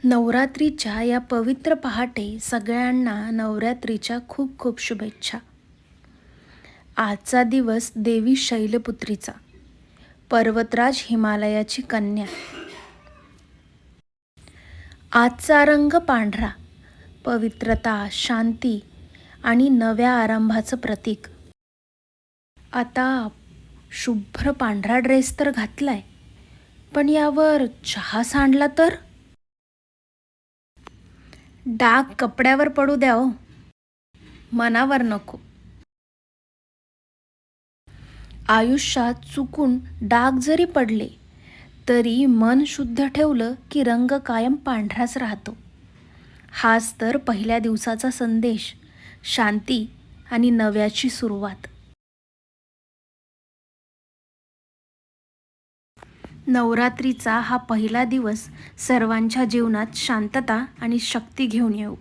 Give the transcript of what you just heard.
नवरात्रीच्या या पवित्र पहाटे सगळ्यांना नवरात्रीच्या खूप खूप शुभेच्छा. आजचा दिवस देवी शैलपुत्रीचा, पर्वतराज हिमालयाची कन्या. आजचा रंग पांढरा, पवित्रता, शांती आणि नव्या आरंभाचं प्रतीक. आता शुभ्र पांढरा ड्रेस तर घातलाय, पण यावर चहा सांडला तर डाग कपड्यावर पडू द्या हो, मनावर नको. आयुष्यात चुकून डाग जरी पडले तरी मन शुद्ध ठेवलं की रंग कायम पांढराच राहतो. हाच तर पहिल्या दिवसाचा संदेश, शांती आणि नव्याची सुरुवात. नवरात्रीचा हा पहिला दिवस सर्वांच्या जीवनात शांतता आणि शक्ती घेऊन येऊ.